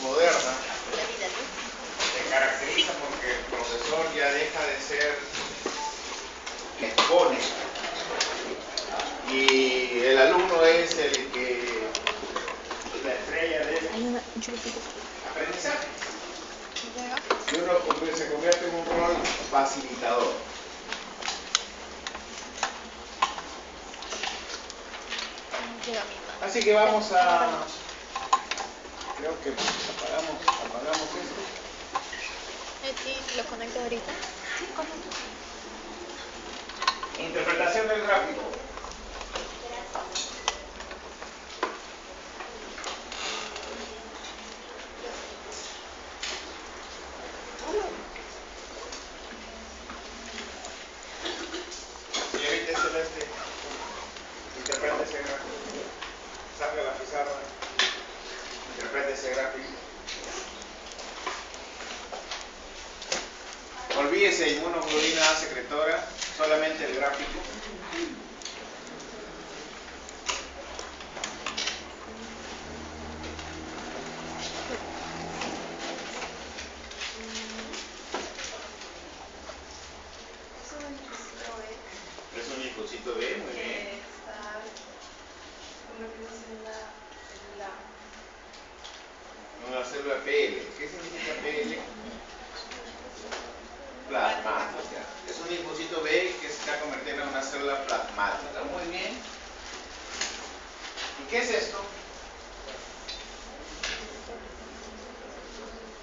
moderna se caracteriza porque el profesor ya deja de ser que expone y el alumno es el que la estrella del aprendizaje. Y uno se convierte en un rol facilitador. Así que vamos a... Creo que apagamos esto. Sí, lo conecto ahorita. Sí, conecto. Interpretación del gráfico. Señorita Celeste, interpreta ese gráfico. Salga la pizarra. Interpreta ese gráfico. Olvídese inmunoglobulina A secretora, solamente el gráfico. Es un linfocito B, muy bien. Una célula PL. ¿Qué significa PL? Plasmática. Es un linfocito B que se está convirtiendo en una célula plasmática. Muy bien. ¿Y qué es esto?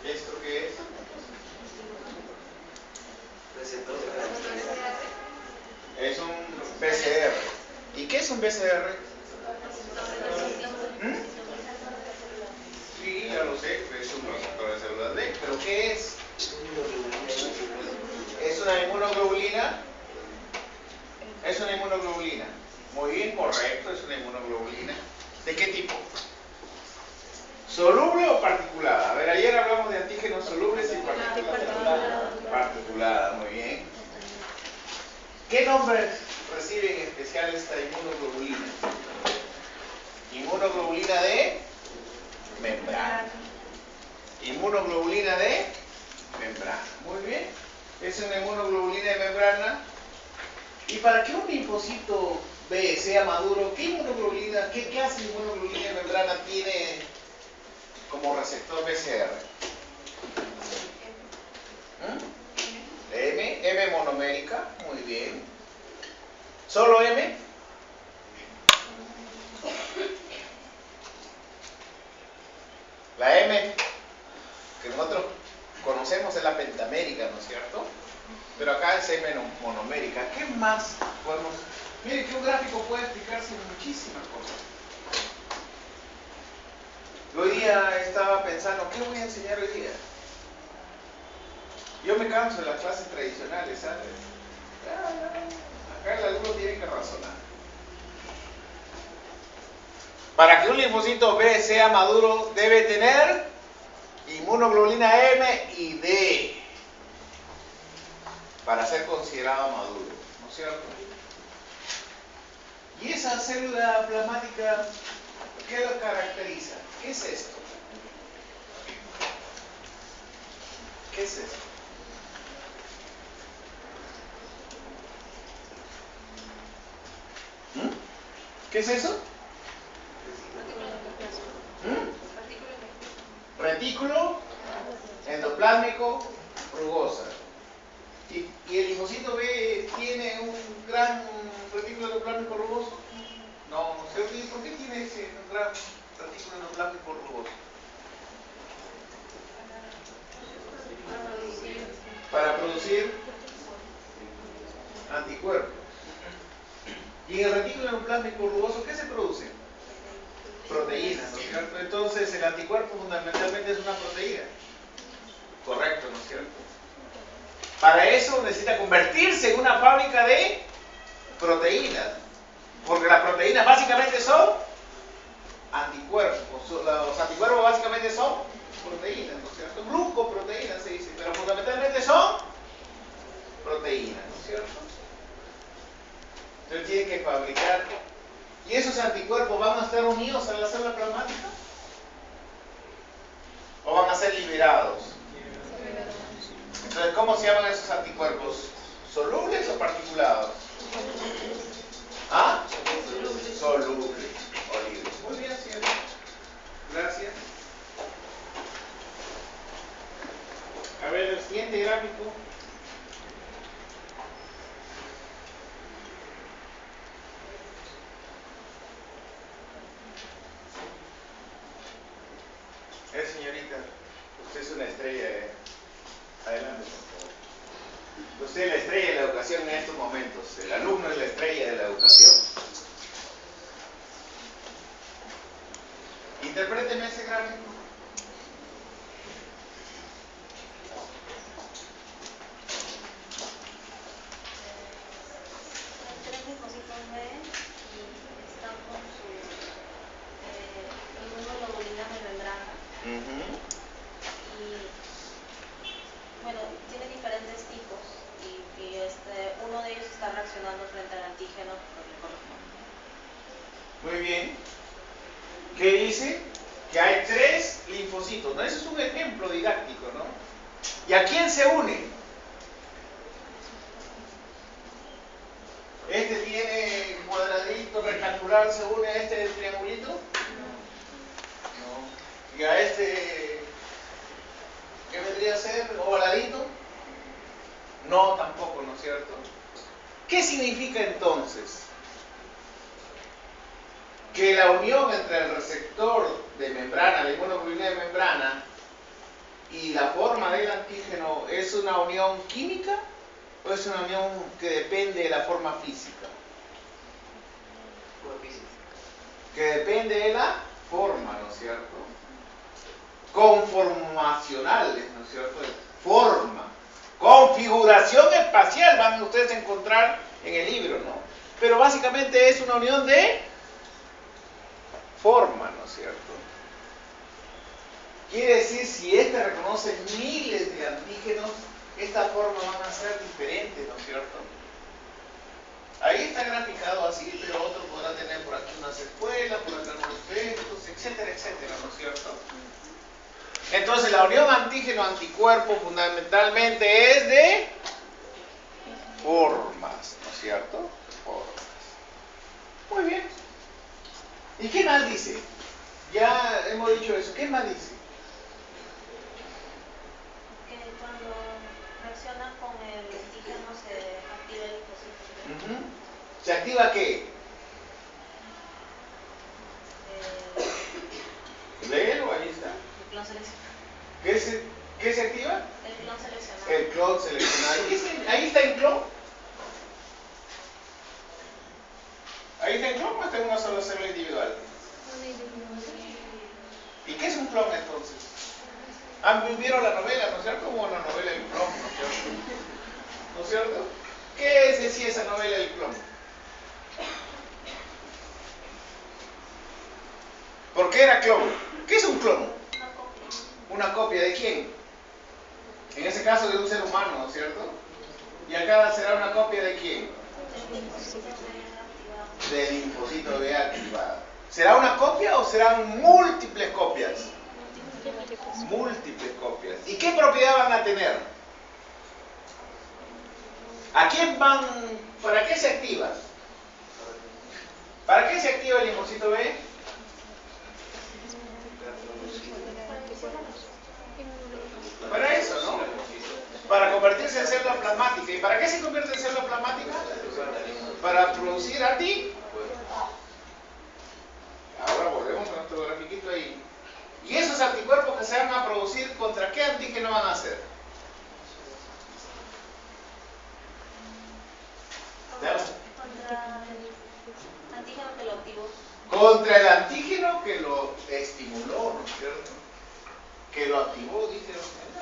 ¿Esto qué es? Es un PCR. ¿Y qué es un PCR? Sí, ya lo sé, es un receptor de células B. ¿Pero qué es? ¿Es una inmunoglobulina? Es una inmunoglobulina. Muy bien, correcto, es una inmunoglobulina. ¿De qué tipo? ¿Soluble o particulada? A ver, ayer hablamos de antígenos solubles y particuladas. Particulada, muy bien. ¿Qué nombre recibe en especial esta inmunoglobulina? Inmunoglobulina de membrana. Inmunoglobulina de membrana. Muy bien. Es una inmunoglobulina de membrana. Y para que un linfocito B sea maduro, ¿qué inmunoglobulina, qué clase de inmunoglobulina de membrana tiene como receptor BCR? M monomérica, muy bien. ¿Solo M? La M que nosotros conocemos es la pentamérica, ¿no es cierto? Pero acá es M monomérica. ¿Qué más podemos...? Mire que un gráfico puede explicarse muchísimas cosas. Hoy día estaba pensando, ¿qué voy a enseñar hoy día? Yo me canso de las clases tradicionales, ¿sabes? Acá el alumno tiene que razonar. Para que un linfocito B sea maduro, debe tener inmunoglobulina M y D para ser considerado maduro, ¿no es cierto? Y esa célula plasmática, ¿qué lo caracteriza? ¿Qué es esto? ¿Qué es esto? ¿Qué es eso? Retículo endoplásmico rugosa. ¿Y el linfocito B tiene un gran retículo endoplásmico rugoso? No, ¿no es cierto? ¿Y por qué tiene ese gran retículo endoplásmico rugoso? Para producir anticuerpos. ¿Y en el retículo endoplásmico rugoso qué se produce? Proteínas, ¿no es cierto? Entonces el anticuerpo fundamentalmente es una proteína. Correcto, ¿no es cierto? Para eso necesita convertirse en una fábrica de proteínas. Porque las proteínas básicamente son anticuerpos. Los anticuerpos básicamente son proteínas, ¿no es cierto? Glucoproteínas se dice, pero fundamentalmente son proteínas, ¿no es cierto? Entonces tiene que fabricar. ¿Y esos anticuerpos van a estar unidos a la célula plasmática? ¿O a ser liberados. Entonces, ¿cómo se llaman esos anticuerpos? ¿Solubles o particulados? ¿Ah? Solubles o libres. Muy bien, señor. Gracias. A ver, el siguiente gráfico. Señorita, usted es una estrella. Adelante, por favor. Usted es la estrella de la educación en estos momentos. El alumno es la estrella de la educación. Interpréteme ese gráfico. Tres linfocitos B y están con su inmunoglobulina de membrana. Y bueno, tiene diferentes tipos y uno de ellos está reaccionando frente al antígeno que le corresponde. Muy bien. ¿Qué dice? Que hay 3 linfocitos, ¿no? Ese es un ejemplo didáctico, ¿no? ¿Y a quién se une? Este tiene cuadradito rectangular, ¿se une a este triangulito? No. ¿Y a este qué vendría a ser? ¿Ovaladito? No, tampoco, ¿no es cierto? ¿Qué significa entonces? Que la unión entre el receptor de membrana, la inmunoglobulina de membrana, y la forma del antígeno es una unión química o es una unión que depende de la forma física. Que depende de la forma, ¿no es cierto? Conformacionales, ¿no es cierto? Forma. Configuración espacial van ustedes a encontrar en el libro, ¿no? Pero básicamente es una unión de forma, ¿no es cierto? Quiere decir, si este reconoce miles de antígenos, estas formas van a ser diferentes, ¿no es cierto? Ahí está graficado así, pero otro podrá tener por aquí unas espuelas, por acá unos efectos, etcétera, etcétera, ¿no es cierto? Entonces, la unión antígeno-anticuerpo fundamentalmente es de formas, ¿no es cierto? Formas. Muy bien. ¿Y qué más dice? Ya hemos dicho eso. ¿Qué más dice? Que cuando reacciona con el antígeno se activa el linfocito. ¿Se activa qué? Léelo, ahí está. El clon seleccionado. ¿Qué se activa? El clon seleccionado. El clon seleccionado. ¿Ahí está el clon? ¿Ahí está el clon o está en una sola célula individual? ¿Y qué es un clon entonces? ¿Vieron la novela, no es cierto? Como la novela El clon, ¿no es cierto? ¿No es cierto? ¿Qué decía esa novela El clon? ¿Por qué era clon? ¿Qué es un clon? Una copia. ¿Una copia de quién? En ese caso de un ser humano, ¿no es cierto? ¿Y acá será una copia de quién? El linfocito B activado. Del linfocito B activado. ¿Será una copia o serán múltiples copias? Múltiples copias. ¿Y qué propiedad van a tener? ¿A quién van? ¿Para qué se activa? ¿Para qué se activa el linfocito B? Para eso, ¿no? Para convertirse en célula plasmática. ¿Y para qué se convierte en célula plasmática? Para producir anticuerpos. Ahora volvemos a nuestro grafiquito ahí. ¿Y esos anticuerpos que se van a producir, contra qué antígeno van a ser? Contra el antígeno que lo activó. Contra el antígeno que lo estimuló, ¿no es cierto? Que lo activó, dice.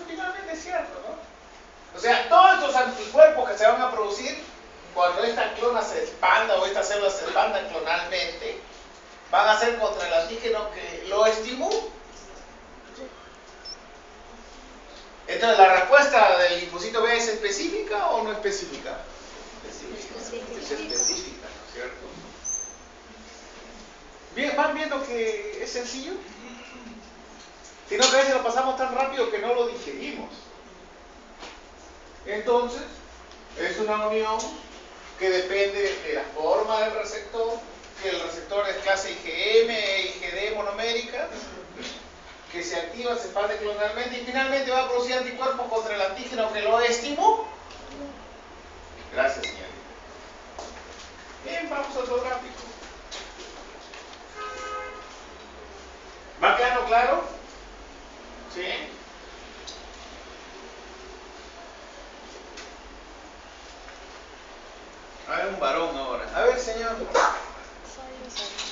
Finalmente es cierto, ¿no? O sea, todos estos anticuerpos que se van a producir cuando esta clona se expanda o estas células se expandan clonalmente, van a ser contra el antígeno que lo estimula. Entonces, ¿la respuesta del linfocito B es específica o no específica? Específica. Es específica, ¿no es cierto? Bien, ¿van viendo que es sencillo? Sino que a veces lo pasamos tan rápido que no lo digerimos. Entonces, es una unión que depende de la forma del receptor, que el receptor es clase IgM e IgD monomérica, que se activa, se expande clonalmente y finalmente va a producir anticuerpos contra el antígeno que lo estimó. Gracias, señorita. Bien, vamos a otro gráfico. ¿Va quedando claro? ¿Sí? A ver, un varón ahora. A ver, señor.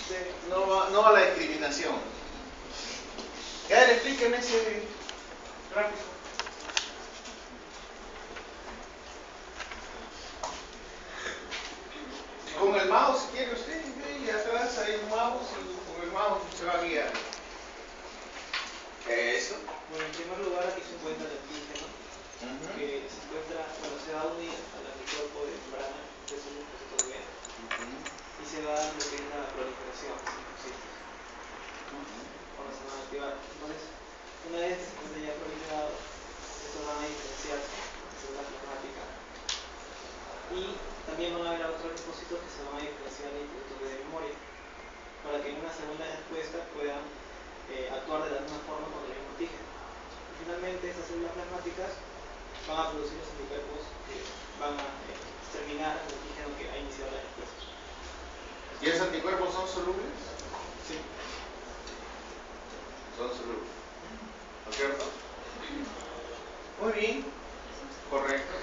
Sí, no va a la discriminación. A ver, explíqueme ese gráfico. Con el mouse, si quiere usted, y atrás hay un mouse y con el mouse se va a guiar. ¿Qué es eso? Bueno, en primer lugar aquí se encuentra el antígeno, que se encuentra, bueno, se va a unir al anticuerpo de membrana, que es un receptor B, y se va a dar lo que es la proliferación de linfocitos. Cuando se van a activar. Entonces, una vez que se encuentra ya proliferado, estos van a diferenciarse en célula plasmática. Y también van a haber otros linfocitos que se van a diferenciar en linfocitos de memoria, para que en una segunda respuesta puedan actuar de la misma forma contra el mismo antígeno. Y finalmente, estas células plasmáticas van a producir los anticuerpos que van a exterminar el antígeno que ha iniciado la respuesta. ¿Y esos anticuerpos son solubles? Sí. Son solubles. ¿No es cierto? Muy bien. Correcto.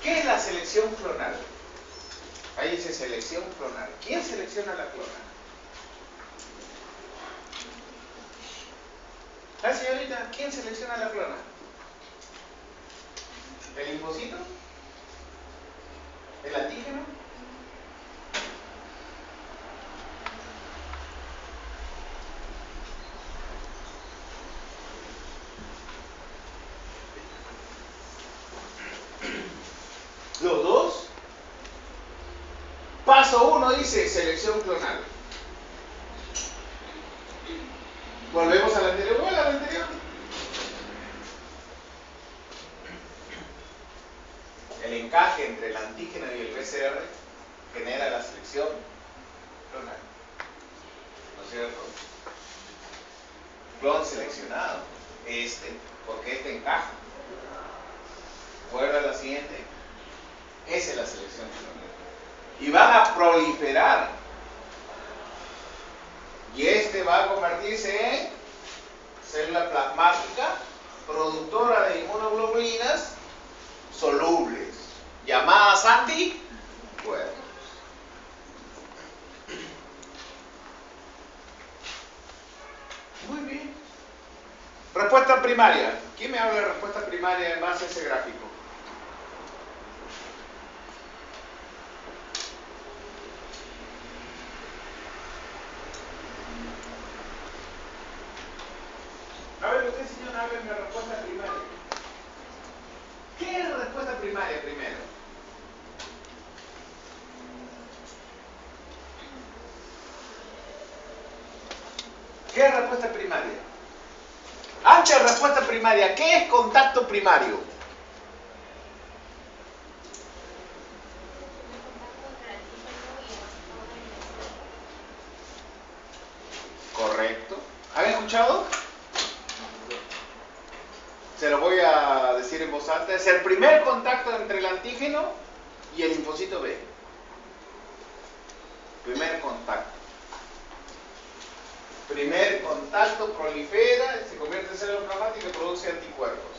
¿Qué es la selección clonal? Ahí dice selección clonal. ¿Quién selecciona la clona? La señorita, ¿quién selecciona la clona? ¿El linfocito? ¿El antígeno? ¿Los dos? Paso 1 dice selección clonal. Volvemos al anterior. Vuelve al anterior. El encaje entre el antígeno y el PCR genera la selección clonal. ¿No es cierto? Clon seleccionado. Porque este encaja. Vuelve a la siguiente. Esa es la selección clonal. Y van a proliferar. Y este va a convertirse en célula plasmática productora de inmunoglobulinas solubles, llamadas anticuerpos. Muy bien. Respuesta primaria. ¿Quién me habla de respuesta primaria en base a ese gráfico? A ver, usted, señor, hábleme de respuesta primaria. ¿Qué es respuesta primaria primero? ¿Qué es respuesta primaria? Antes de respuesta primaria, ¿qué es contacto primario? Correcto. ¿Han escuchado? Se lo voy a decir en voz alta. Es el primer contacto entre el antígeno y el linfocito B. Primer contacto. Primer contacto, prolifera, se convierte en célula plasmática y produce anticuerpos.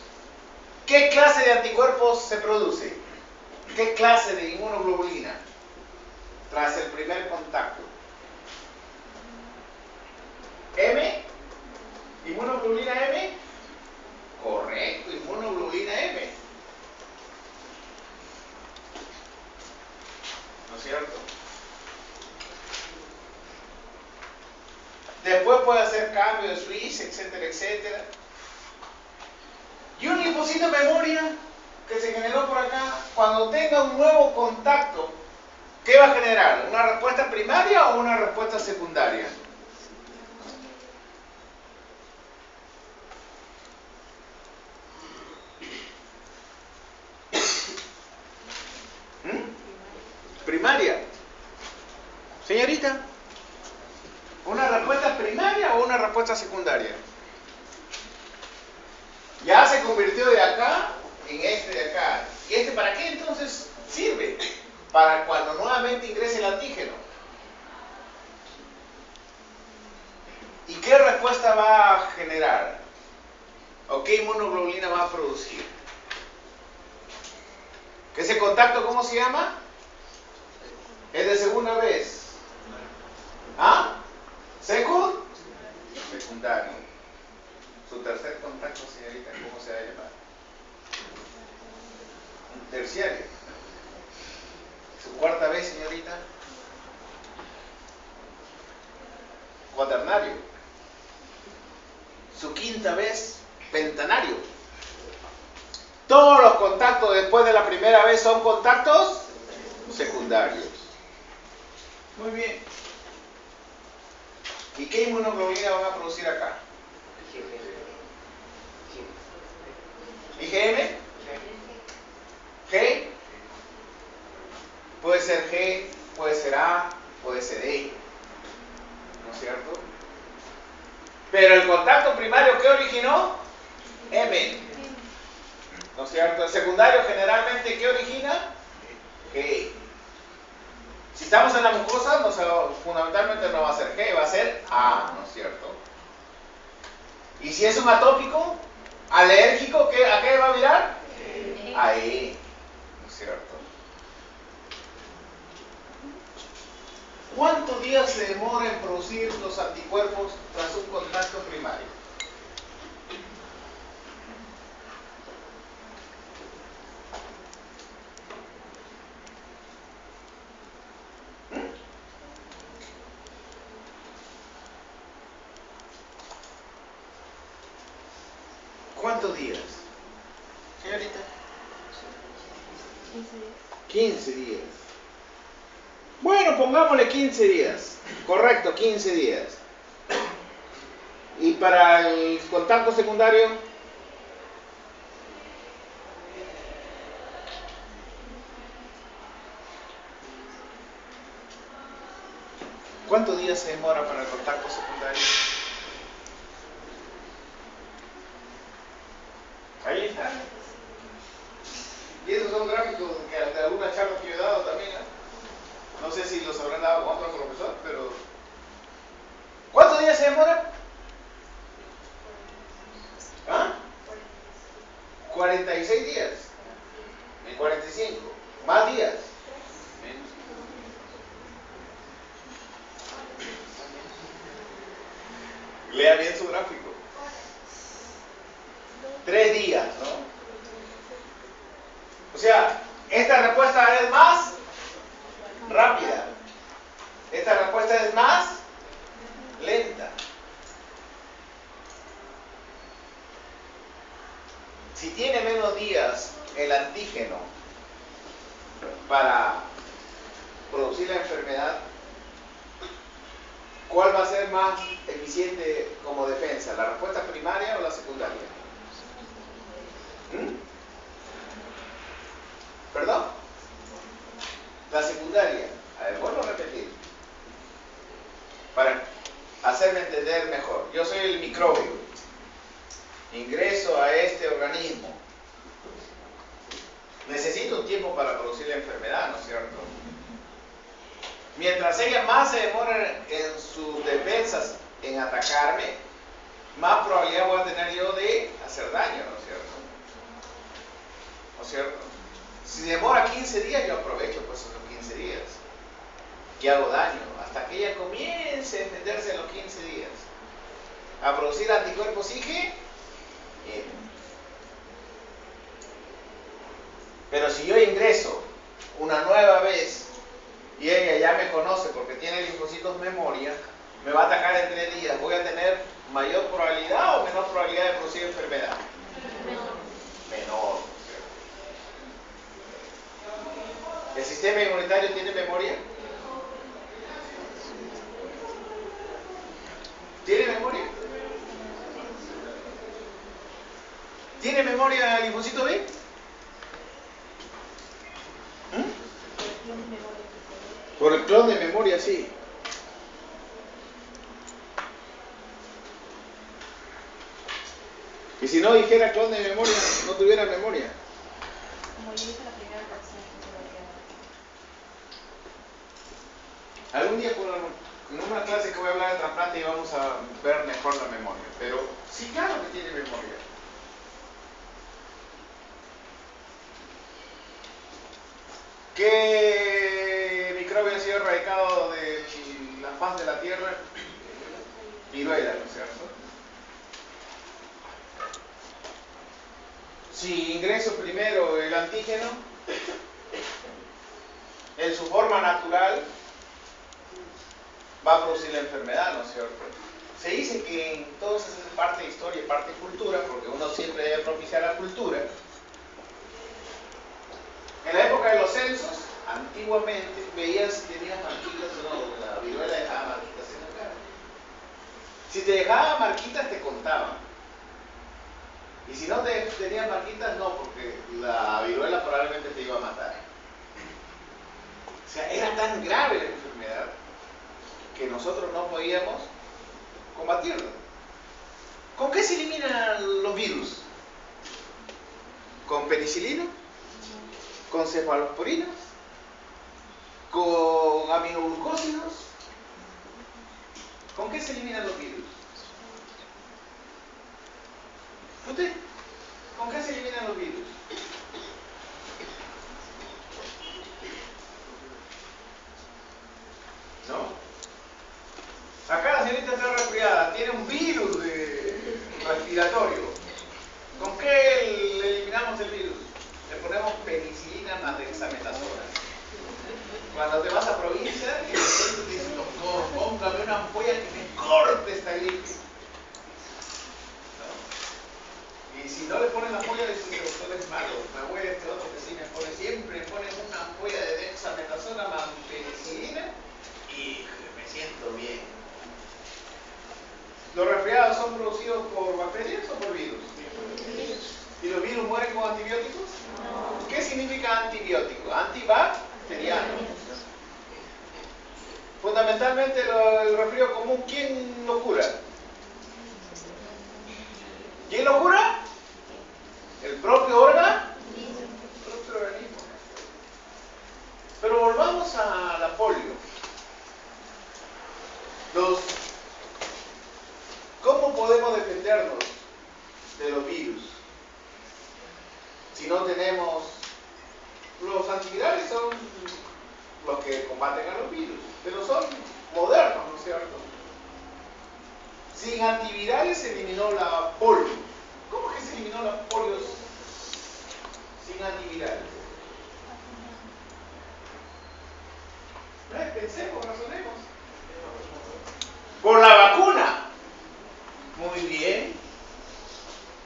¿Qué clase de anticuerpos se produce? ¿Qué clase de inmunoglobulina? Tras el primer contacto. ¿M? ¿Inmunoglobulina M? Correcto, inmunoglobulina M. ¿No es cierto? Después puede hacer cambio de switch, etcétera, etcétera. Y un linfocito de memoria que se generó por acá, cuando tenga un nuevo contacto, ¿qué va a generar? ¿Una respuesta primaria o una respuesta secundaria? primaria. Señorita, ¿una respuesta primaria o una respuesta secundaria? Ya se convirtió de acá en este de acá. ¿Y este para qué entonces sirve? Para cuando nuevamente ingrese el antígeno. ¿Y qué respuesta va a generar? ¿O qué inmunoglobulina va a producir? ¿Que ese contacto cómo se llama? Es de segunda vez. ¿Ah? Secundario. Su tercer contacto, señorita, ¿cómo se va a llamar? Terciario. Su cuarta vez, señorita. Cuaternario. Su quinta vez, pentanario. Todos los contactos después de la primera vez son contactos secundarios. Muy bien. ¿Y qué inmunoglobulina van a producir acá? ¿IgM? ¿G? Puede ser G, puede ser A, puede ser E. ¿No es cierto? Pero el contacto primario, ¿qué originó? M. ¿No es cierto? El secundario generalmente, ¿qué origina? G. Si estamos en la mucosa, fundamentalmente no va a ser G, va a ser A, ¿no es cierto? Y si es un atópico, alérgico, ¿a qué va a virar? A E, ¿no es cierto? ¿Cuántos días se demora en producir los anticuerpos tras un contacto primario? ¿Cuántos días? Señorita. 15 días. Bueno, pongámosle 15 días. Correcto, 15 días. ¿Y para el contacto secundario? ¿Cuántos días se demora para el contacto secundario? Ahí está. Y esos son gráficos de alguna charla que yo he dado también. No sé si los habrán dado con otro profesor, pero... ¿Cuántos días se demora? ¿Ah? 46 días. En 45. Más días. Menos. Lea bien su gráfico. 3 días, ¿no? O sea, esta respuesta es más rápida. Esta respuesta es más lenta. Si tiene menos días el antígeno para producir la enfermedad, ¿cuál va a ser más eficiente como defensa? ¿La respuesta primaria o la secundaria? ¿Perdón? La secundaria. A ver, vuelvo a repetir. Para hacerme entender mejor. Yo soy el microbio. Ingreso a este organismo. Necesito un tiempo para producir la enfermedad, ¿no es cierto? Mientras ella más se demore en sus defensas en atacarme, más probabilidad voy a tener yo de hacer daño, ¿no es cierto? ¿No es cierto? Si demora 15 días, yo aprovecho pues esos 15 días y hago daño hasta que ella comience a defenderse en los 15 días, a producir anticuerpos IgM. Pero si yo ingreso una nueva vez y ella ya me conoce porque tiene linfocitos memoria, me va a atacar en 3 días, ¿voy a tener mayor probabilidad o menor probabilidad de producir enfermedad? Menor. ¿El sistema inmunitario tiene memoria? ¿Tiene memoria? ¿Tiene memoria el linfocito B? Por el clon de memoria, sí. Y si no dijera clon de memoria, no tuviera memoria. Como yo hice la primera versión, se me queda. Algún día en una clase que voy a hablar de trasplante y vamos a ver mejor la memoria. Pero sí, claro que tiene memoria. ¿Qué microbio ha sido erradicado de la faz de la Tierra? Viruela, ¿no es cierto? Si ingreso primero el antígeno, en su forma natural, va a producir la enfermedad, ¿no es cierto? Se dice que en todo eso es parte de historia y parte de cultura, porque uno siempre debe propiciar la cultura. En la época de los censos, antiguamente, veías si tenías marquitas o no. La viruela dejaba marquitas en la cara. Si te dejaba marquitas, te contaban. Y si no tenías marquitas, no, porque la viruela probablemente te iba a matar. O sea, era tan grave la enfermedad que nosotros no podíamos combatirla. ¿Con qué se eliminan los virus? ¿Con penicilina? ¿Con cefalosporinas? ¿Con aminoglucósidos? ¿Con qué se eliminan los virus? ¿Usted? ¿Con qué se eliminan los virus? ¿No? Acá la señorita está resfriada, tiene un virus respiratorio. ¿Con qué le eliminamos el virus? Le ponemos penicilina más dexametasona. Cuando te vas a provincia, y te dicen, doctor, póngame una ampolla que me corte esta gripe. ¿No? Y si no le ponen la ampolla, le dicen, doctor es malo. Me voy a este otro que sí me pone, siempre me ponen una ampolla de dexametasona más penicilina y me siento bien. ¿Los resfriados son producidos por bacterias o por virus? ¿Y los virus mueren con antibióticos? No. ¿Qué significa antibiótico? Antibacteriano. Fundamentalmente el resfrío común, ¿quién lo cura? ¿Quién lo cura? El propio organismo. Pero volvamos a la polio. ¿Cómo podemos defendernos de los virus? Si no tenemos... Los antivirales son los que combaten a los virus, pero son modernos, ¿no es cierto? Sin antivirales se eliminó la polio. ¿Cómo es que se eliminó la polio sin antivirales? Pensemos, razonemos. Por la vacuna. Muy bien.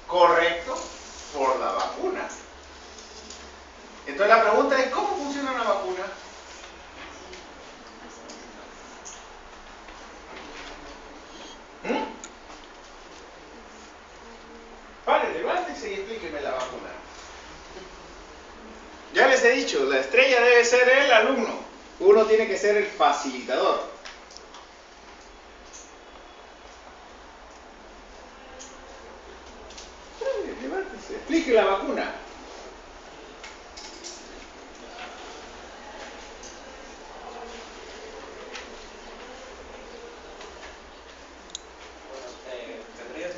Correcto. Por la vacuna. Entonces la pregunta es, ¿cómo funciona una vacuna? Vale, levántese y explíqueme la vacuna. Ya les he dicho, la estrella debe ser el alumno. Uno tiene que ser el facilitador. Levántese, explique la vacuna. Tendría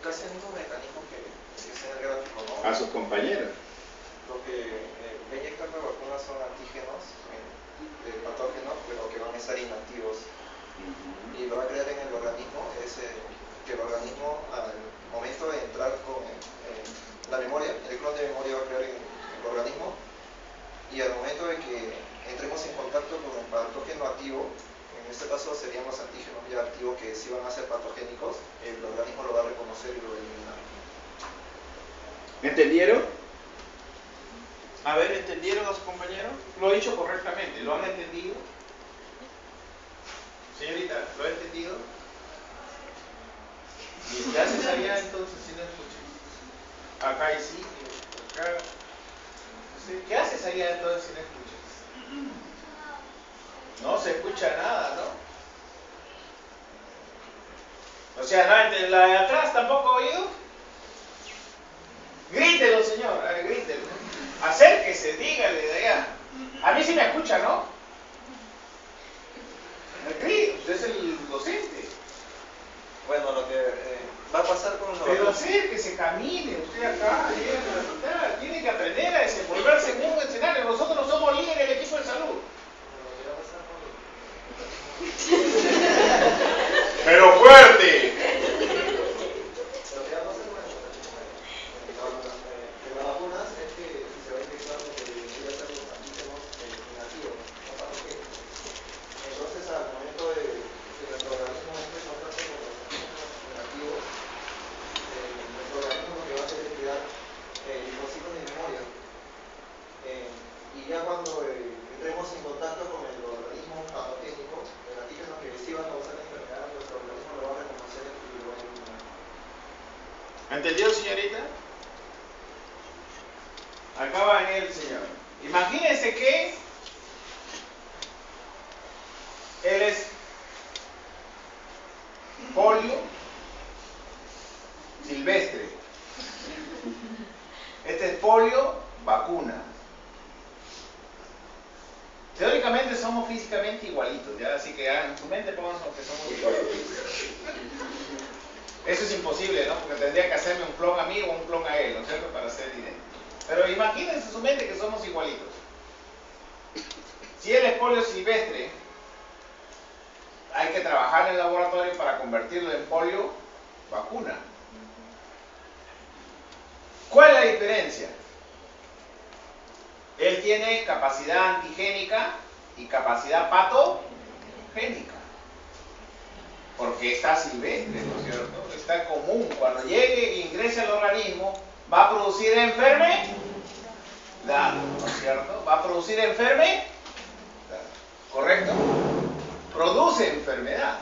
casi el mismo mecanismo que es en el gráfico, ¿no? A sus compañeros. Lo que va a inyectar la vacuna son antígenos patógenos, pero que van a estar inactivos. Y lo va a crear en el organismo, que el organismo al momento de entrar con la memoria, el clon de memoria va a crear en el organismo, y al momento de que entremos en contacto con el patógeno activo, en este caso serían los antígenos ya activos que sí van a ser patogénicos, el organismo lo va a reconocer y lo va a eliminar. ¿Entendieron? A ver, ¿entendieron los compañeros? Lo he dicho correctamente, ¿lo han entendido? Señorita, ¿lo ha entendido? ¿Y qué haces allá entonces si no escuchas? Acá hay sitio, acá... ¿Qué haces allá entonces si no escuchas? No se escucha nada, ¿no? O sea, ¿no? La de atrás tampoco ha oído. Grítelo, señor, a ver, grítelo. Acérquese, dígale de allá. A mí sí me escucha, ¿no? Usted es el docente. Bueno, lo que va a pasar con los Pero acérquese, camine, usted acá, llegue a la mitad. Tiene que aprender a desenvolverse en un escenario. Nosotros no somos líderes del equipo de salud. Pero fuerte. Lo que va a pasar con las vacunas es que se va a inyectar lo que debería ser los antígenos inactivos, no patogénicos. Entonces, al momento de que nuestro organismo entre en contacto con los antígenos inactivos, nuestro organismo lo que va a hacer es crear linfocitos de memoria. Y ya cuando entremos en contacto con el organismo patogénico, el antígeno que sí va a causar la enfermedad, nuestro organismo lo va a reconocer y lo va a eliminar. ¿Entendió, señorita? Acá va a venir el señor. Imagínense que él es polio silvestre. Este es polio vacuna. Teóricamente somos físicamente igualitos, ¿ya? Así que en su mente pongan que somos igualitos. Eso es imposible, ¿no? Porque tendría que hacerme un clon a mí o un clon a él, ¿no es cierto? Para ser idéntico. Pero imagínense en su mente que somos igualitos. Si él es polio silvestre, hay que trabajar en el laboratorio para convertirlo en polio vacuna. ¿Cuál es la diferencia? Él tiene capacidad antigénica y capacidad patogénica. Porque está silvestre, ¿no es cierto? Está común. Cuando llegue e ingrese al organismo, va a producir enfermedad, ¿no es cierto? Va a producir enfermedad, ¿correcto? Produce enfermedad.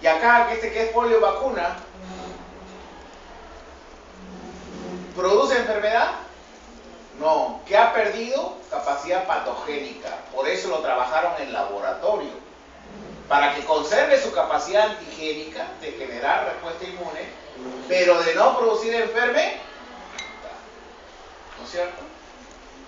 Y acá, este que es polio vacuna, ¿produce enfermedad? No, que ha perdido capacidad patogénica. Por eso lo trabajaron en laboratorio. Para que conserve su capacidad antigénica de generar respuesta inmune, pero de no producir enfermedad. ¿No es cierto?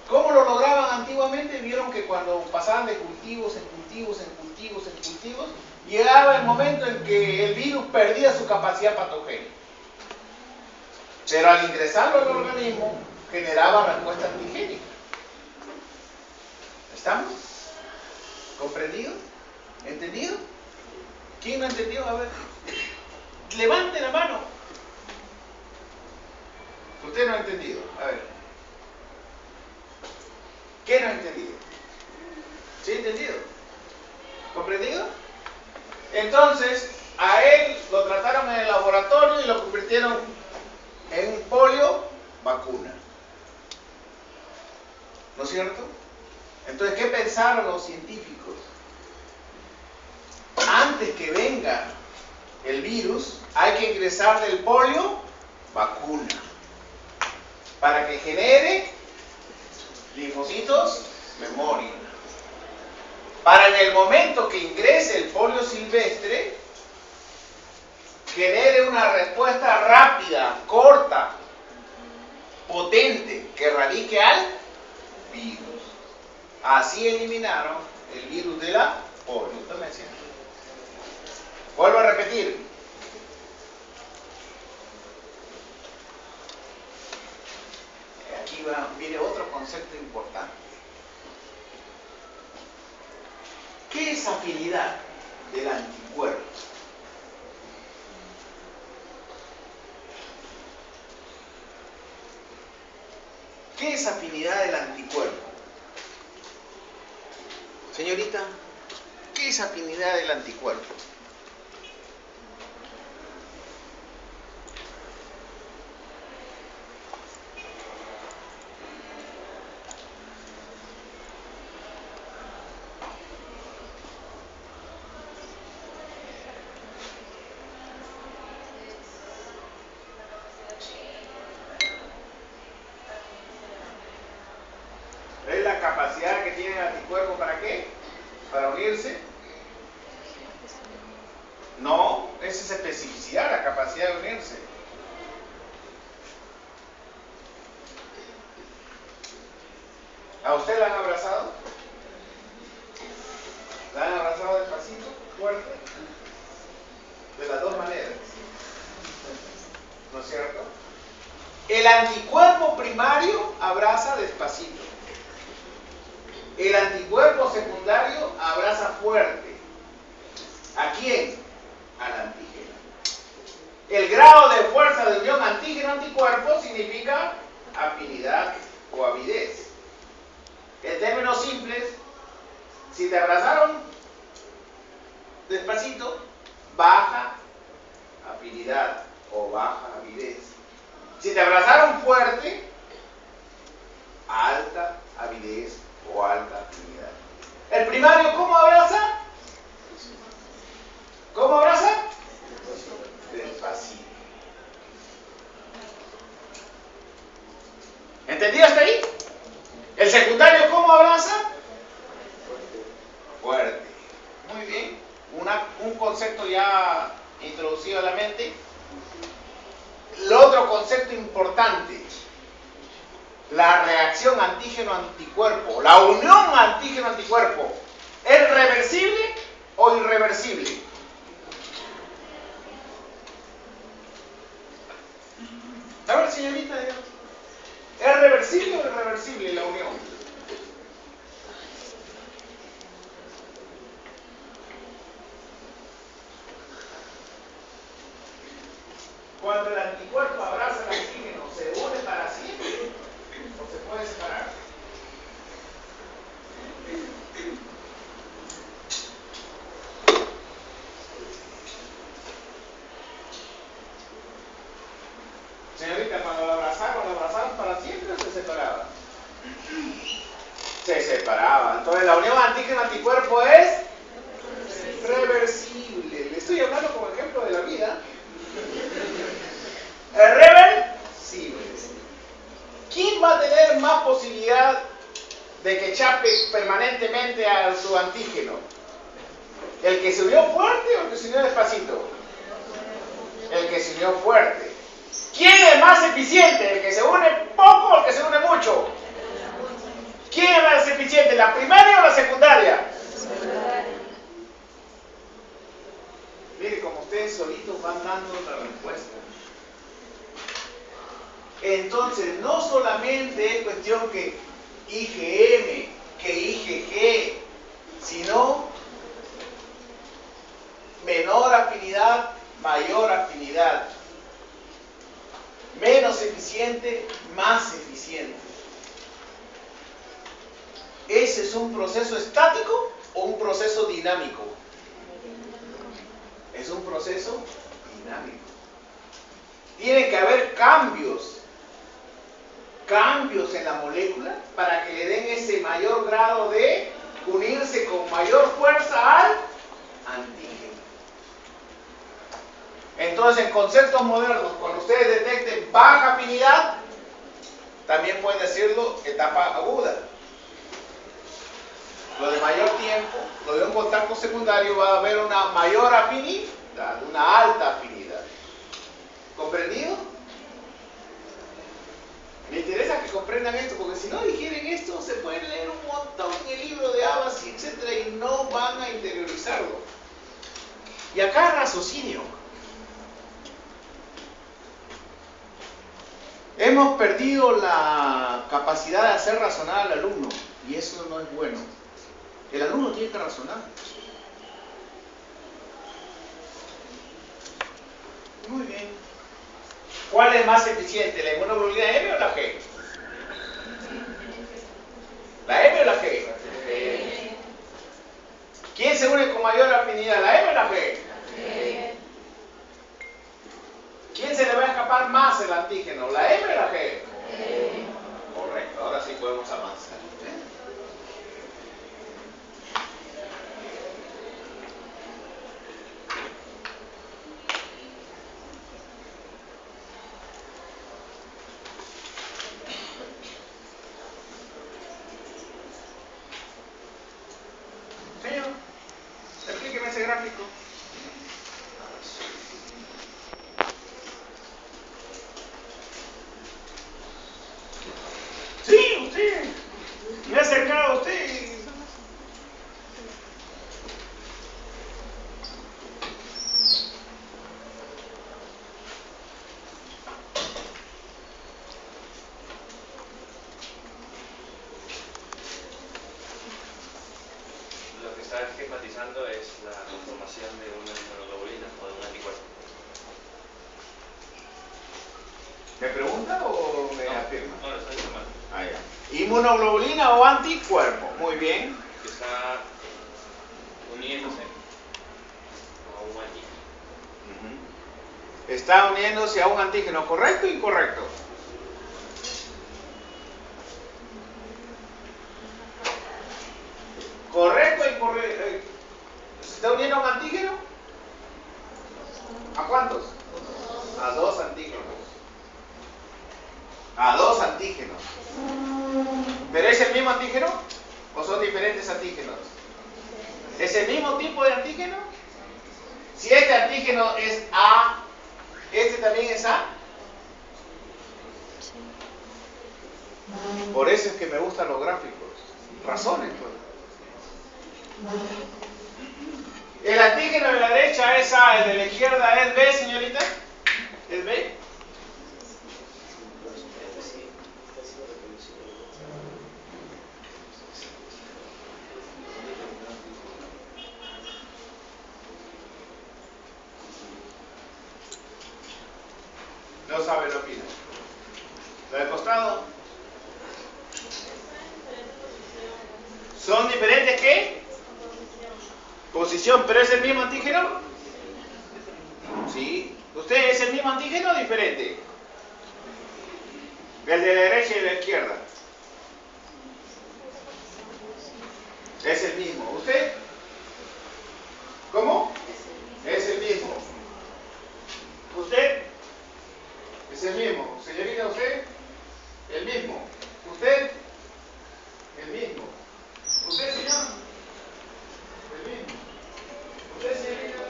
¿Cómo lo lograban antiguamente? Vieron que cuando pasaban de cultivos en cultivos, en cultivos, en cultivos, llegaba el momento en que el virus perdía su capacidad patogénica. Pero al ingresarlo al organismo, generaba respuesta antigénica. ¿Estamos? ¿Comprendido? ¿Entendido? ¿Quién no entendió? A ver, levante la mano. Usted no ha entendido. A ver. ¿Qué no ha entendido? ¿Sí ha entendido? ¿Comprendido? Entonces, a él lo trataron en el laboratorio y lo convirtieron en polio vacuna. ¿No es cierto? Entonces, ¿qué pensaron los científicos? Antes que venga el virus, hay que ingresar del polio vacuna para que genere linfocitos memoria. Para en el momento que ingrese el polio silvestre, genere una respuesta rápida, corta, potente, que radique al virus. Así eliminaron el virus de la polio. Vuelvo a repetir. Aquí viene otro concepto importante. ¿Qué es afinidad del anticuerpo? ¿Qué es afinidad del anticuerpo? Señorita, ¿qué es afinidad del anticuerpo? ¿Es la capacidad que tiene el anticuerpo para qué? para unirse? No, esa es especificidad, la capacidad de unirse. ¿A usted la han abrazado? ¿La han abrazado despacito, fuerte? De las dos maneras. ¿No es cierto? El anticuerpo primario abraza despacito. El anticuerpo secundario abraza fuerte. ¿A quién? Al antígeno. El grado de fuerza de unión antígeno-anticuerpo significa afinidad o avidez. En términos simples, si te abrazaron despacito, baja afinidad o baja avidez. Si te abrazaron fuerte, alta avidez o alta afinidad. El primario, ¿cómo abraza? ¿Cómo abraza? Despacito. ¿Entendido hasta ahí? El secundario, ¿cómo abraza? Fuerte. Muy bien. Un concepto ya introducido a la mente. El otro concepto importante, la reacción antígeno-anticuerpo, la unión antígeno-anticuerpo, ¿es reversible o irreversible? A ver, señorita, ¿es reversible o irreversible la unión? Cuando el anticuerpo abraza el antígeno, ¿se une para siempre o se puede separar? Señorita, cuando la abrazaron para siempre o se separaban? Se separaban. Entonces la unión antígeno-anticuerpo es reversible. Le estoy hablando como ejemplo de la vida. Es reversible. ¿Quién va a tener más posibilidad de que chape permanentemente a su antígeno? ¿El que se unió fuerte o el que se unió despacito? El que se unió fuerte. ¿Quién es más eficiente? ¿El que se une poco o el que se une mucho? ¿Quién es más eficiente? ¿La primaria o la secundaria? Mire, como ustedes solitos van dando la respuesta. Entonces, no solamente es cuestión que IgM, que IgG, sino menor afinidad, mayor afinidad. Menos eficiente, más eficiente. ¿Ese es un proceso estático o un proceso dinámico? Es un proceso dinámico. Tiene que haber cambios en la molécula para que le den ese mayor grado de unirse con mayor fuerza al antígeno. Entonces, en conceptos modernos, cuando ustedes detecten baja afinidad, también pueden decirlo etapa aguda. Lo de mayor tiempo, lo de un contacto secundario, va a haber una mayor afinidad, una alta afinidad. ¿Comprendido? Me interesa que comprendan esto, porque si no digieren esto, se pueden leer un montón en el libro de Abbas, etc., y no van a interiorizarlo. Y acá raciocinio. Hemos perdido la capacidad de hacer razonar al alumno, y eso no es bueno. El alumno tiene que razonar. Muy bien. ¿Cuál es más eficiente, la inmunoglobulina M o la G? ¿La M o la G? ¿Quién se une con mayor afinidad, la M o la G? ¿Quién se le va a escapar más el antígeno, la M o la G? Correcto, ahora sí podemos avanzar. Señor. realizando es la conformación de una inmunoglobulina o de un anticuerpo. ¿Me pregunta o me No, afirma? no, lo está diciendo mal. Ah, ya. Inmunoglobulina o anticuerpo. Muy bien. Que está uniéndose a un antígeno. Ujú. Está uniéndose a un antígeno, ¿correcto o incorrecto? ¿Correcto o incorrecto? ¿Se está uniendo a un antígeno? ¿A cuántos? A dos antígenos. A dos antígenos. ¿Pero es el mismo antígeno o son diferentes antígenos? ¿Es el mismo tipo de antígeno? Si este antígeno es A, ¿este también es A? Por eso es que me gustan los gráficos. Razones, pues. El antígeno de la derecha es A, el de la izquierda es B, señorita. ¿Es B? No sabe, no opina. ¿La del costado? ¿Son diferentes qué? Posición, ¿pero es el mismo antígeno? Sí. ¿Usted es el mismo antígeno o diferente? El de la derecha y de la izquierda. Es el mismo. ¿Usted? ¿Cómo? Es el mismo. ¿Usted? Es el mismo. Señorita, ¿usted? El mismo. ¿Usted? El mismo. ¿Usted, señor? El mismo. ¿Usted, señorita?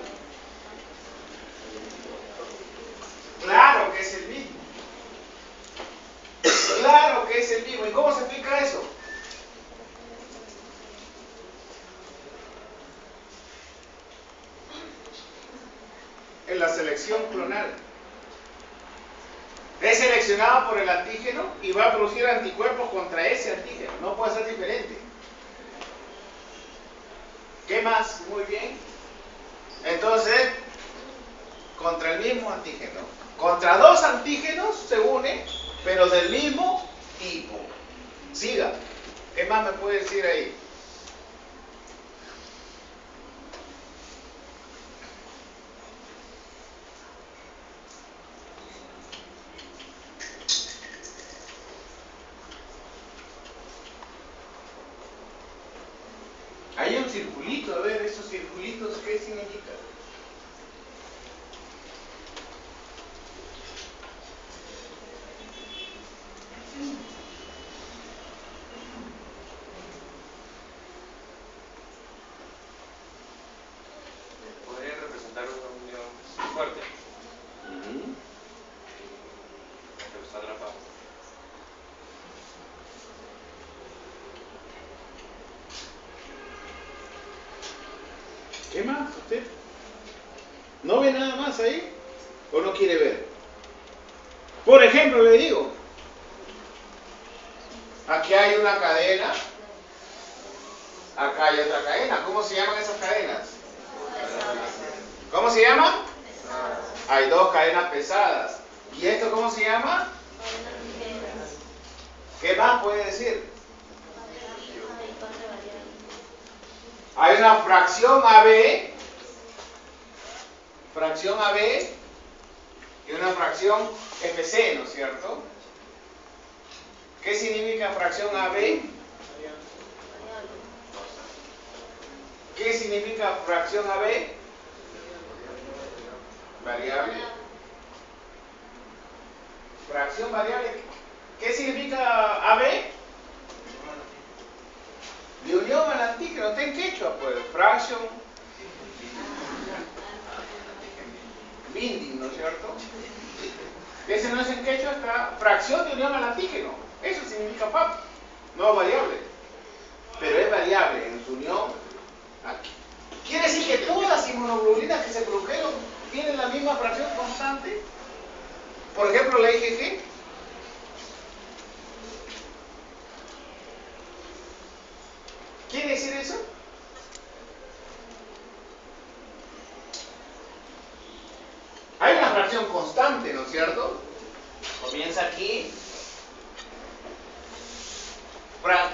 Claro que es el mismo. Claro que es el mismo. ¿Y cómo se explica eso? En la selección clonal. Es seleccionado por el antígeno y va a producir anticuerpos contra ese antígeno. No puede ser diferente. ¿Qué más? Muy bien. Entonces, contra el mismo antígeno. Contra dos antígenos se une, pero del mismo tipo. Siga. ¿Qué más me puede decir ahí? Hay un circulito, a ver, esos circulitos, ¿qué significan? Podría representar una unión fuerte, pero está atrapado. ¿Qué más usted? ¿No ve nada más ahí? ¿O no quiere ver? Por ejemplo, le digo, aquí hay una cadena, acá hay otra cadena. ¿Cómo se llaman esas cadenas? ¿Cómo se llama? Hay dos cadenas pesadas. ¿Y esto cómo se llama? ¿Qué más puede decir? Hay una fracción AB, y una fracción FC, ¿no es cierto? ¿Qué significa fracción AB? ¿Qué significa fracción AB? Variable. Fracción variable. ¿Qué significa AB? De unión al antígeno. Está en quechua, pues. Fraction binding, ¿no es cierto? Ese no es en quechua, está fracción de unión al antígeno. Eso significa FAP, no variable. Pero es variable en su unión aquí. Quiere decir que todas las inmunoglobulinas que se produjeron tienen la misma fracción constante. Por ejemplo, la IgG. ¿Quiere decir eso? comienza aquí.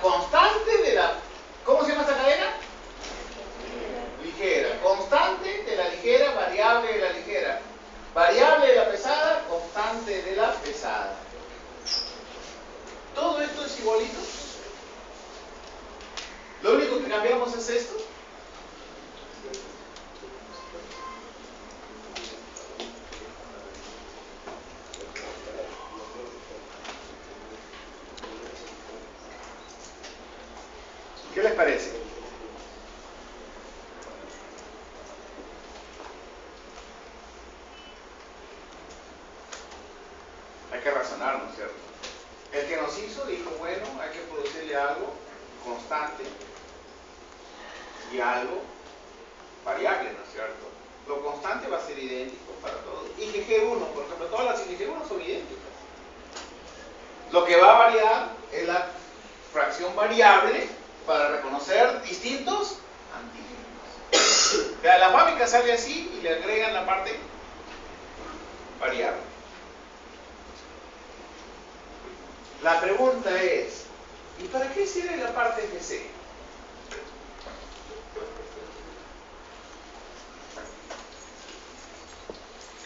Constante de la... ¿Cómo se llama esta cadena? Ligera. Constante de la ligera, variable de la ligera. Variable de la pesada, constante de la pesada. Todo esto es igualito. Lo único que cambiamos es esto. ¿Qué les parece? Hay que razonar, ¿no es cierto? El que nos hizo dijo, bueno, hay que producirle algo constante y algo variable, ¿no es cierto? Lo constante va a ser idéntico para todos. Y que G1, por ejemplo, todas las y G1 son idénticas. Lo que va a variar es la fracción variable para reconocer distintos antígenos. O sea, la fábrica sale así y le agregan la parte variable. La pregunta es, ¿y para qué sirve la parte FC?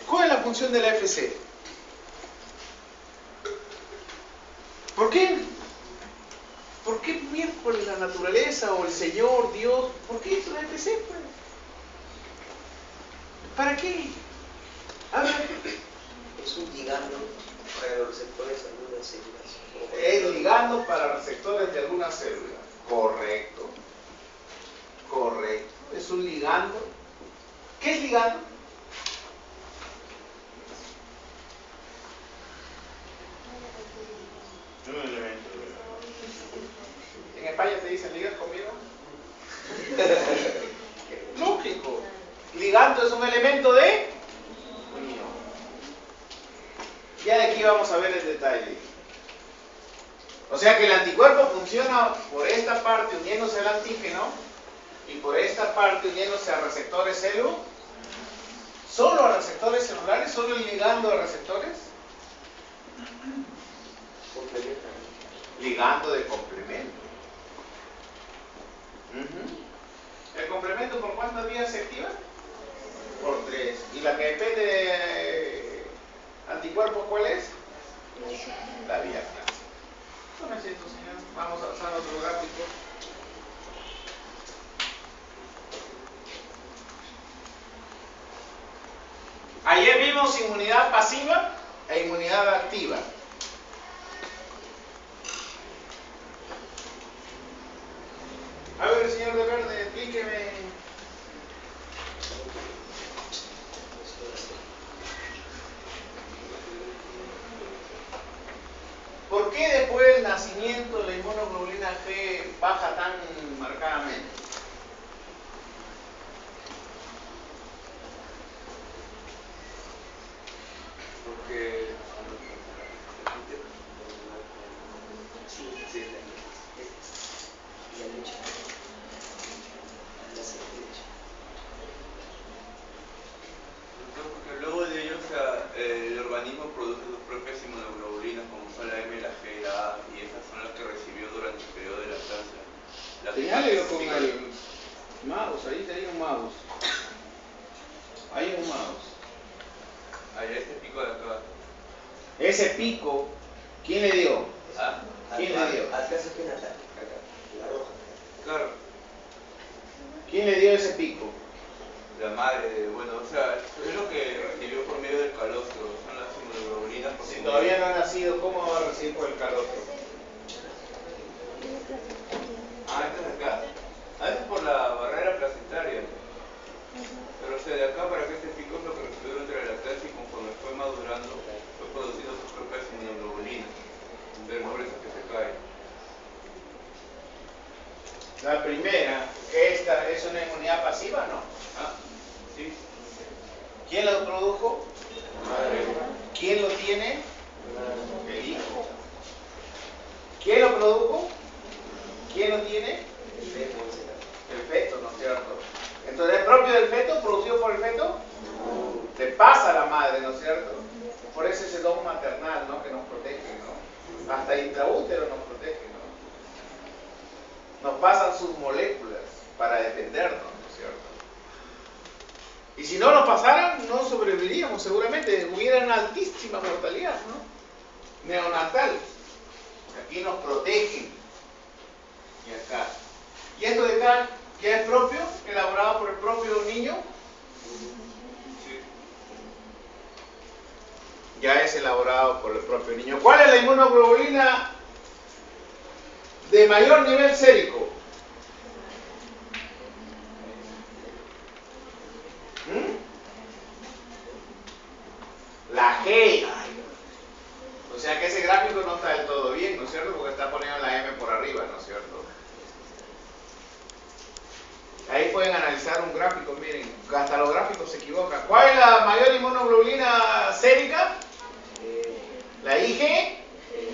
¿Cuál es la función de la FC? ¿Por qué? ¿Por qué miércoles la naturaleza o el Señor, Dios? ¿Por qué hizo la FC? Pues? ¿Para qué? A ver. Es un ligando para los receptores de algunas células. Es ligando para receptores de algunas células. Correcto. Correcto. Es un ligando. ¿Qué es ligando? Un elemento. En España te dicen, ¿ligas conmigo? Lógico. Ligando es un elemento de unión. Ya de aquí vamos a ver el detalle. O sea que el anticuerpo funciona por esta parte uniéndose al antígeno y por esta parte uniéndose a receptores celulares. ¿Solo a receptores celulares? ¿Solo el ligando a receptores? Ligando de complemento. ¿El complemento por cuántas vías se activa? Por 3. ¿Y la que depende de anticuerpos cuál es? La vía clásica. Con esto, señor. Vamos a pasar a otro gráfico. Ayer vimos inmunidad pasiva e inmunidad activa. A ver, señor de verde, explíqueme. ¿Por qué después del nacimiento la inmunoglobulina G baja tan marcadamente? Porque luego de ello, o sea, el organismo produce sus propias inmunoglobulinas, como son la M, la G y la A, y esas son las que recibió durante el periodo de lactancia. Señálelo con el mouse, ahí tenía un mouse. Hay un mouse. Ahí este pico de acá. Ese pico, ¿quién le dio? ¿Ah? ¿Quién le dio? Acá se tiene acá, la roja. Claro. ¿Quién le dio ese pico? La madre, bueno, o sea, es lo que recibió por medio del calostro, son las inmunoglobulinas. Si todavía no ha nacido, ¿cómo va a recibir por el calostro? Ah, ¿esta es de acá? Ah, esta es por la barrera placentaria. Pero o sea, de acá para que este pico es lo que recibió durante la lactancia y conforme fue madurando, fue produciendo sus propias inmunoglobulinas. Pero por eso es que se cae. La primera, ¿esta es una inmunidad pasiva? No. Ah, sí. ¿Quién lo produjo? Madre. ¿Quién lo tiene? El hijo. ¿Quién lo produjo? ¿Quién lo tiene? El feto, ¿no es cierto? Entonces, ¿es propio del feto, producido por el feto? Le pasa a la madre, ¿no es cierto? Por eso ese don maternal, ¿no? Que nos protege. Hasta intraútero nos protege, ¿no? Nos pasan sus moléculas para defendernos, ¿no es cierto? Y si no nos pasaran, no sobreviviríamos seguramente. Hubiera una altísima mortalidad, ¿no? Neonatal. Aquí nos protegen. Y acá. ¿Y esto de acá ya es propio? ¿Elaborado por el propio niño? Sí. Ya es elaborado por el propio niño. ¿Cuál es la inmunoglobulina de mayor nivel sérico? La G. O sea que ese gráfico no está del todo bien, ¿no es cierto? Porque está poniendo la M por arriba, ¿no es cierto? Ahí pueden analizar un gráfico, miren, hasta los gráficos se equivocan. ¿Cuál es la mayor inmunoglobulina sérica? La IG.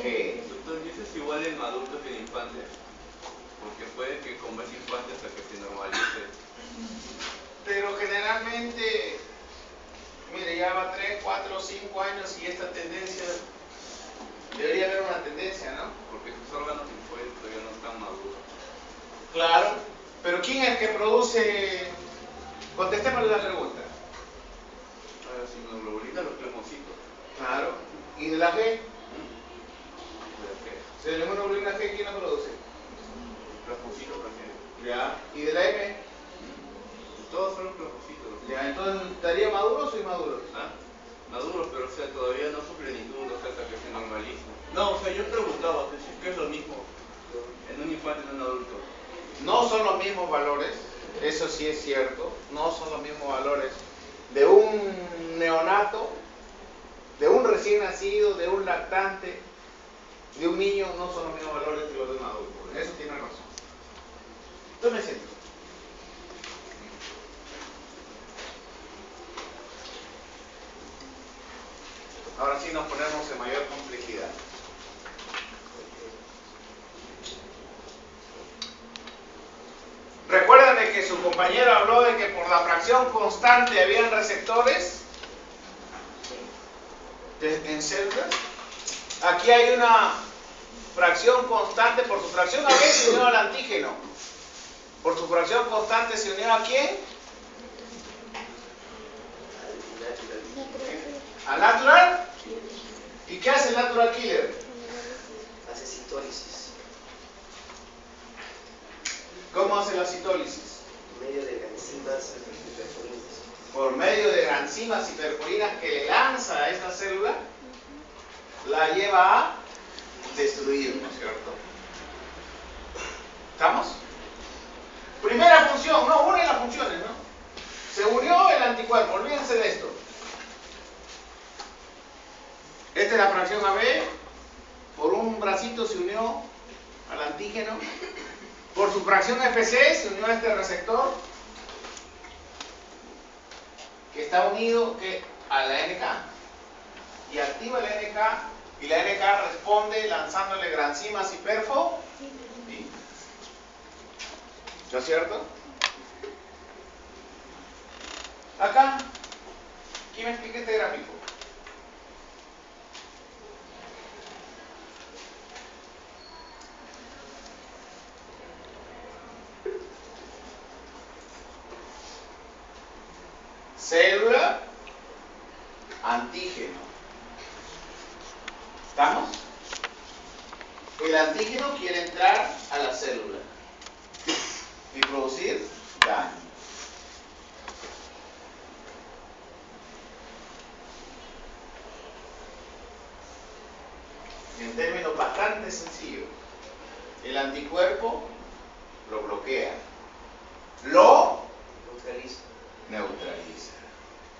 G. Doctor, ¿y eso es igual en adultos que en infantes? Porque puede que con más infantes hasta que se normalice. Pero generalmente, mire, ya va 3, 4, 5 años y esta tendencia, debería haber una tendencia, ¿no? Porque sus órganos linfoides todavía no están maduros. Claro, pero ¿quién es el que produce? Contestémosle la pregunta. Ahora, si inmunoglobulina, los plasmocitos. Claro. ¿Y de la G? ¿De qué? ¿De la inmunoglobulina G quién la produce? Plasmocitos también. Ya. ¿Y de la M? Todos son los plasmocitos. Ya, entonces, ¿estaría maduros o inmaduros? ¿Ah? Maduros, pero o sea, todavía no su plenitud, o sea, hasta que se normaliza. No, o sea, yo preguntaba, ¿qué es lo mismo en un infante y en un adulto? No son los mismos valores, eso sí es cierto, no son los mismos valores de un neonato, de un recién nacido, de un lactante, de un niño, no son los mismos valores que los de un adulto. En eso tiene razón. Tome asiento. Ahora sí nos ponemos en mayor complejidad. ¿Recuerdan de que su compañero habló de que por la fracción constante habían receptores en células? Aquí hay una fracción constante, por su fracción AB se unió al antígeno. Por su fracción constante se unió ¿a quién? ¿Al natural? ¿Y qué hace el natural killer? Hace citólisis. ¿Cómo hace la citólisis? En medio de enzimas hiperforinas. Por medio de enzimas hiperforinas que le lanza a esta célula, la lleva a destruir, ¿no es cierto? ¿Estamos? Primera función, no, une las funciones, ¿no? Se unió el anticuerpo, olvídense de esto. Esta es la fracción AB, por un bracito se unió al antígeno, por su fracción FC se unió a este receptor que está unido a la NK y activa la NK y la NK responde lanzándole granzimas y perfo. ¿No es cierto? Acá, ¿quién me explica este gráfico? Célula, antígeno. ¿Estamos? El antígeno quiere entrar a la célula y producir daño. En términos bastante sencillos, el anticuerpo lo bloquea, lo neutraliza.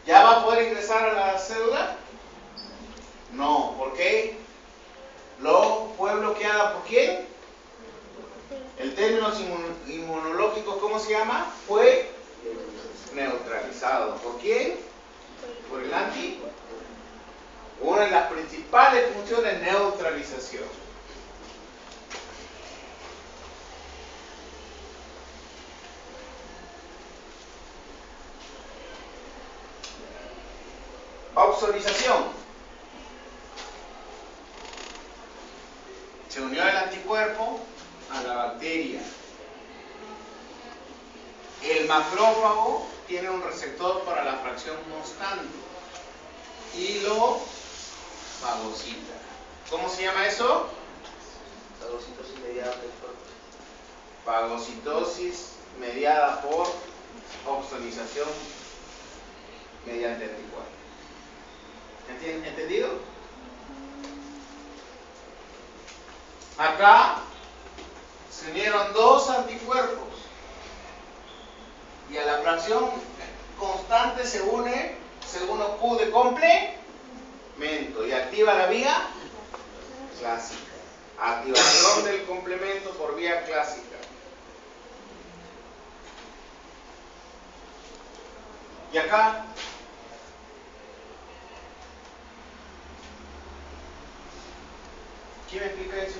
¿Ya va a poder ingresar a la célula? No, ¿por qué? Lo fue bloqueada ¿por quién? El término inmunológico, ¿cómo se llama? Fue neutralizado. ¿Por quién? Por el anti. Una de las principales funciones, neutralización. Opsonización. Se unió el anticuerpo a la bacteria. El macrófago tiene un receptor para la fracción constante y lo fagocita. ¿Cómo se llama eso? Fagocitosis mediada por Fagocitosis mediada por opsonización mediante anticuerpos. ¿Entendido? Acá se unieron dos anticuerpos y a la fracción constante se une segundo Q de complemento y activa la vía clásica. Activación del complemento por vía clásica. Y acá ¿quién me explica eso?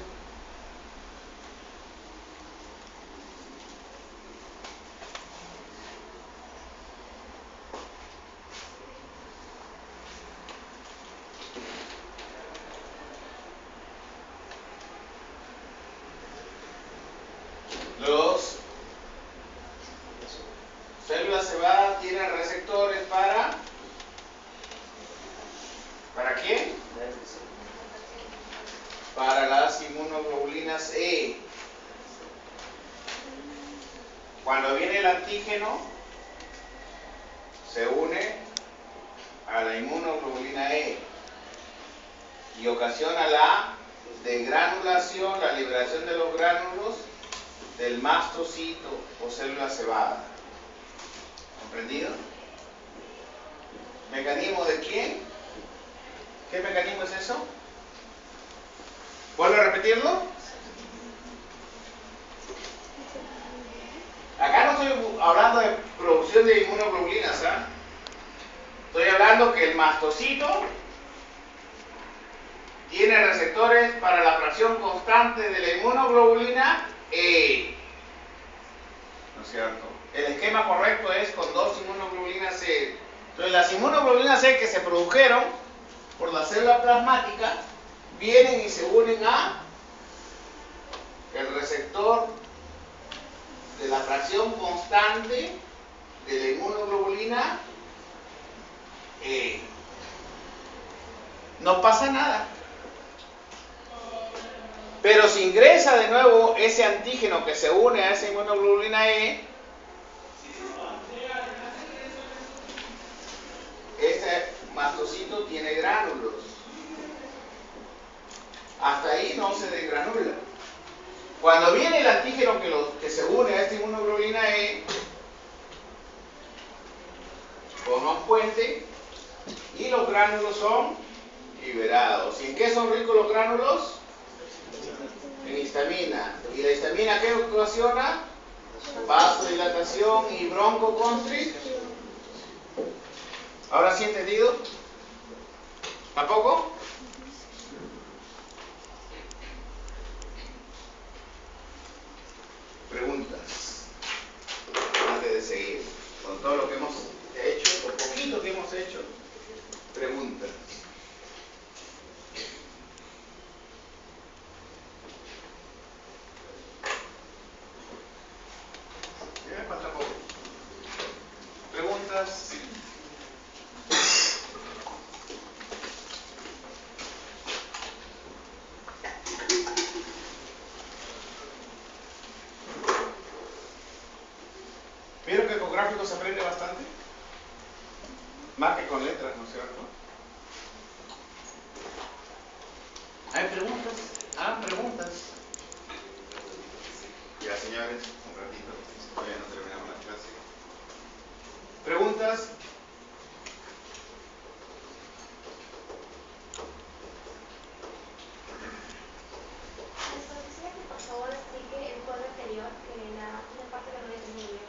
Los células cebada tienen receptores ¿para qué? Para las inmunoglobulinas E. Cuando viene el antígeno, se une a la inmunoglobulina E y ocasiona la degranulación, la liberación de los gránulos del mastocito o célula cebada. ¿Comprendido? ¿Mecanismo de quién? ¿Qué mecanismo es eso? ¿Vuelvo a repetirlo? Acá no estoy hablando de producción de inmunoglobulinas, ¿ah? Estoy hablando que el mastocito tiene receptores para la fracción constante de la inmunoglobulina E. ¿No es cierto? El esquema correcto es con dos inmunoglobulinas E. Entonces las inmunoglobulinas E que se produjeron por la célula plasmática vienen y se unen a el receptor de la fracción constante de la inmunoglobulina E. No pasa nada. Pero si ingresa de nuevo ese antígeno que se une a esa inmunoglobulina E, este mastocito tiene gránulos. Hasta ahí no se desgranula. Cuando viene el antígeno que se une a esta inmunoglobulina E, forma un puente y los gránulos son liberados. ¿Y en qué son ricos los gránulos? En histamina. ¿Y la histamina qué ocasiona? Vasodilatación y broncoconstricción. ¿Ahora sí entendido? ¿Tampoco? Preguntas antes de seguir con todo lo que hemos hecho, o poquito que hemos hecho. Preguntas. Ya me falta poco. Preguntas. ¿Vieron que con gráficos se aprende bastante? Más que con letras, ¿no es cierto? ¿Hay preguntas? ¿Ah, preguntas? Ya, señores, un ratito. Todavía no terminamos la clase. ¿Preguntas? Quisiera que por favor explique el cuadro anterior, que una parte que no le entendí bien.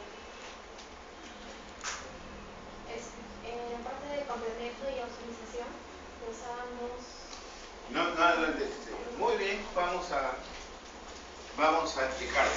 Es en la parte de complemento y optimización que usábamos. No, no, no entendí. Muy bien, vamos a explicarlo.